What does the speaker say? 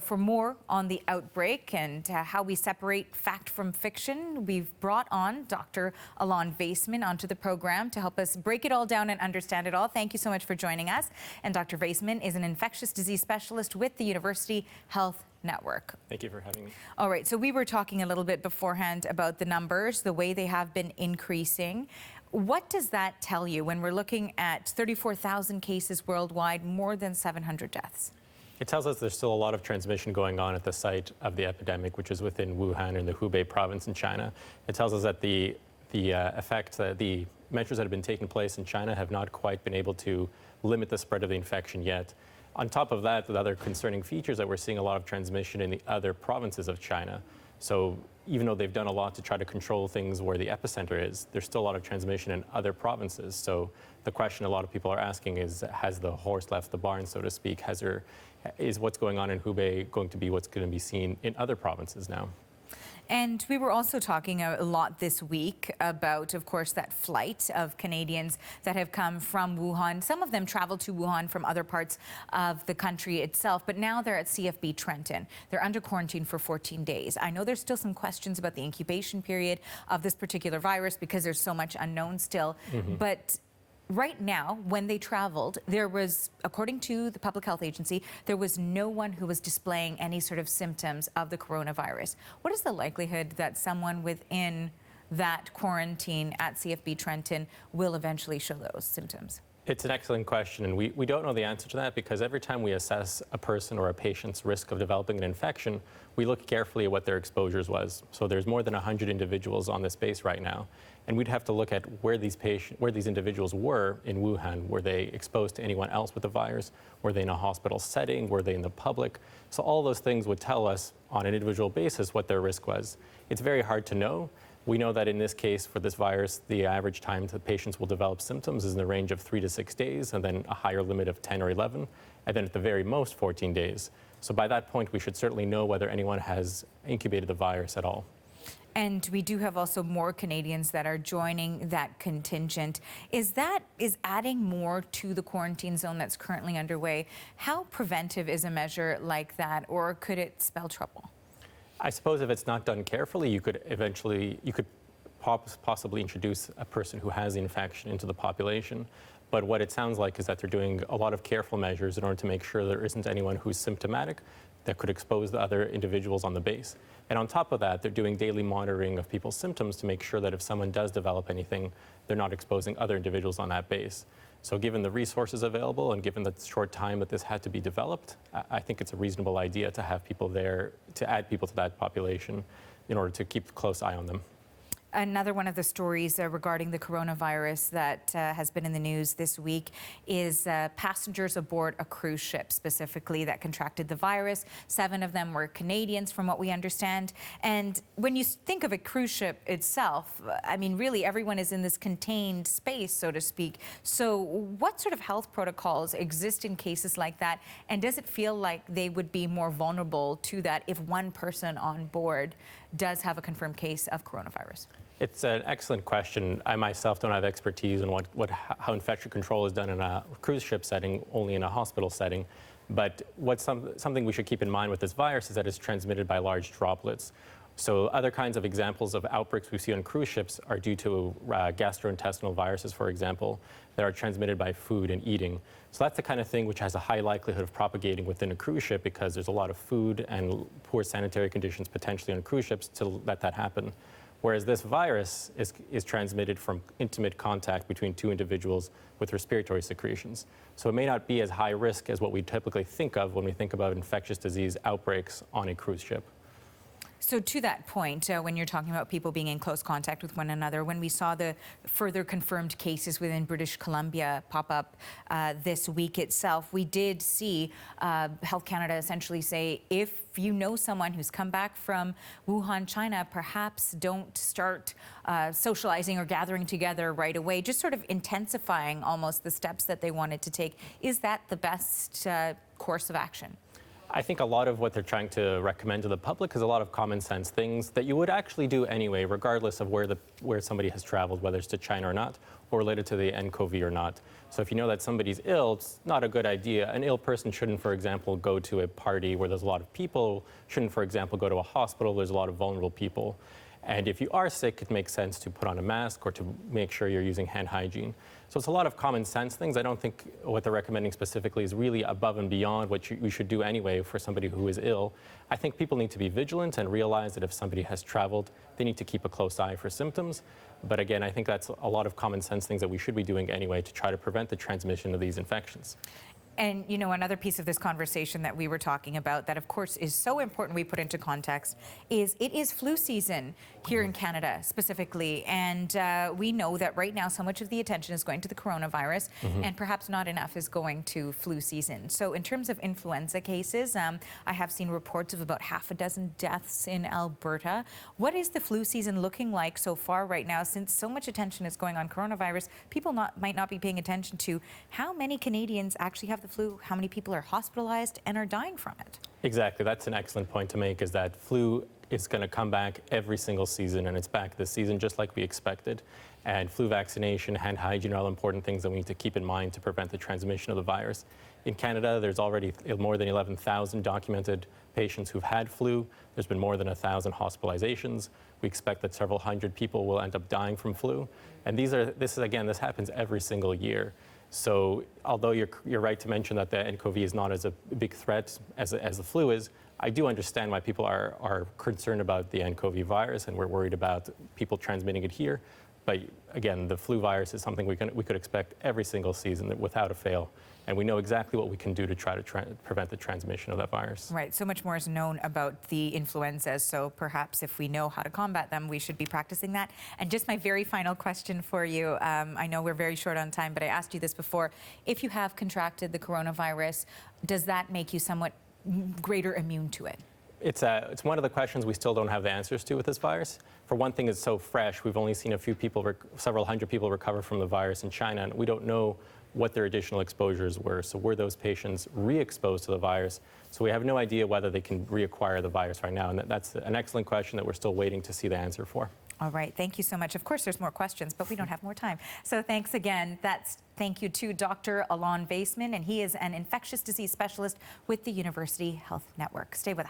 for more on the outbreak and how we separate fact from fiction, we've brought on Dr. Alon Vaisman onto the program to help us break it all down and understand it all. Thank you so much for joining us. And Dr. Vaisman is an infectious disease specialist with the University Health Network. Thank you for having me. All right, so we were talking a little bit beforehand about the numbers, the way they have been increasing. What does that tell you when we're looking at 34,000 cases worldwide, more than 700 deaths? It tells us there's still a lot of transmission going on at the site of the epidemic, which is within Wuhan in the Hubei province in China. It tells us that the measures that have been taking place in China have not quite been able to limit the spread of the infection yet. On top of that, the other concerning features that we're seeing a lot of transmission in the other provinces of China. So even though they've done a lot to try to control things where the epicenter is, there's still a lot of transmission in other provinces. So the question a lot of people are asking is, has the horse left the barn, so to speak? Is what's going on in Hubei going to be what's going to be seen in other provinces now? And we were also talking a lot this week about, of course, that flight of Canadians that have come from Wuhan. Some of them traveled to Wuhan from other parts of the country itself, but now they're at CFB Trenton. They're under quarantine for 14 days. I know there's still some questions about the incubation period of this particular virus because there's so much unknown still. But right now, when they traveled, there was, according to the Public Health Agency, there was no one who was displaying any sort of symptoms of the coronavirus. What is the likelihood that someone within that quarantine at CFB Trenton will eventually show those symptoms? It's an excellent question, and we don't know the answer to that because every time we assess a person or a patient's risk of developing an infection, we look carefully at what their exposures was. So there's more than 100 individuals on this base right now, and we'd have to look at where these individuals were in Wuhan. Were they exposed to anyone else with the virus? Were they in a hospital setting? Were they in the public? So all those things would tell us on an individual basis what their risk was. It's very hard to know. We know that in this case, for this virus, the average time that patients will develop symptoms is in the range of 3 to 6 days, and then a higher limit of 10 or 11, and then at the very most 14 days. So by that point, we should certainly know whether anyone has incubated the virus at all. And we do have also more Canadians that are joining that contingent. Is adding more to the quarantine zone that's currently underway? How preventive is a measure like that, or could it spell trouble? I suppose if it's not done carefully, you could possibly introduce a person who has the infection into the population. But what it sounds like is that they're doing a lot of careful measures in order to make sure there isn't anyone who's symptomatic that could expose the other individuals on the base. And on top of that, they're doing daily monitoring of people's symptoms to make sure that if someone does develop anything, they're not exposing other individuals on that base. So given the resources available and given the short time that this had to be developed, I think it's a reasonable idea to have people there, to add people to that population in order to keep a close eye on them. Another one of the stories regarding the coronavirus that has been in the news this week is passengers aboard a cruise ship specifically that contracted the virus. 7 of them were Canadians, from what we understand. And when you think of a cruise ship itself, I mean, really everyone is in this contained space, so to speak. So what sort of health protocols exist in cases like that? And does it feel like they would be more vulnerable to that if one person on board does have a confirmed case of coronavirus? It's an excellent question. I myself don't have expertise in how infection control is done in a cruise ship setting, only in a hospital setting. But something we should keep in mind with this virus is that it's transmitted by large droplets. So other kinds of examples of outbreaks we see on cruise ships are due to gastrointestinal viruses, for example, that are transmitted by food and eating. So that's the kind of thing which has a high likelihood of propagating within a cruise ship because there's a lot of food and poor sanitary conditions potentially on cruise ships to let that happen. Whereas this virus is transmitted from intimate contact between 2 individuals with respiratory secretions. So it may not be as high risk as what we typically think of when we think about infectious disease outbreaks on a cruise ship. So to that point, when you're talking about people being in close contact with one another, when we saw the further confirmed cases within British Columbia pop up this week itself, we did see Health Canada essentially say, if you know someone who's come back from Wuhan, China, perhaps don't start socializing or gathering together right away, just sort of intensifying almost the steps that they wanted to take. Is that the best course of action? I think a lot of what they're trying to recommend to the public is a lot of common sense things that you would actually do anyway, regardless of where somebody has traveled, whether it's to China or not, or related to the nCoV or not. So if you know that somebody's ill, it's not a good idea. An ill person shouldn't, for example, go to a party where there's a lot of people, shouldn't, for example, go to a hospital where there's a lot of vulnerable people. And if you are sick, it makes sense to put on a mask or to make sure you're using hand hygiene. So it's a lot of common sense things. I don't think what they're recommending specifically is really above and beyond what we should do anyway for somebody who is ill. I think people need to be vigilant and realize that if somebody has traveled, they need to keep a close eye for symptoms. But again, I think that's a lot of common sense things that we should be doing anyway to try to prevent the transmission of these infections. And, you know, another piece of this conversation that we were talking about that, of course, is so important we put into context is it is flu season here in Canada specifically. And we know that right now so much of the attention is going to the coronavirus and perhaps not enough is going to flu season. So in terms of influenza cases, I have seen reports of about half a dozen deaths in Alberta. What is the flu season looking like so far right now? Since so much attention is going on coronavirus, people might not be paying attention to how many Canadians actually have the flu, how many people are hospitalized and are dying from it. Exactly. That's an excellent point to make, is that flu is going to come back every single season, and it's back this season just like we expected. And flu vaccination, hand hygiene are all important things that we need to keep in mind to prevent the transmission of the virus. In Canada, there's already more than 11,000 documented patients who've had flu. There's been more than 1,000 hospitalizations. We expect that several hundred people will end up dying from flu. And this happens every single year. So although you're right to mention that the nCoV is not as a big threat as the flu is, I do understand why people are concerned about the nCoV virus, and we're worried about people transmitting it here. But again, the flu virus is something we could expect every single season without a fail. And we know exactly what we can do to try to prevent the transmission of that virus. Right, so much more is known about the influenzas, so perhaps if we know how to combat them, we should be practicing that. And just my very final question for you, I know we're very short on time, but I asked you this before. If you have contracted the coronavirus, does that make you somewhat greater immune to it? It's one of the questions we still don't have the answers to with this virus. For one thing, it's so fresh. We've only seen a few people, several hundred people recover from the virus in China, and we don't know what their additional exposures were. So were those patients re-exposed to the virus? So we have no idea whether they can reacquire the virus right now. And that's an excellent question that we're still waiting to see the answer for. All right, thank you so much. Of course, there's more questions, but we don't have more time. So thanks again. Thank you to Dr. Alon Vaisman, and he is an infectious disease specialist with the University Health Network. Stay with us.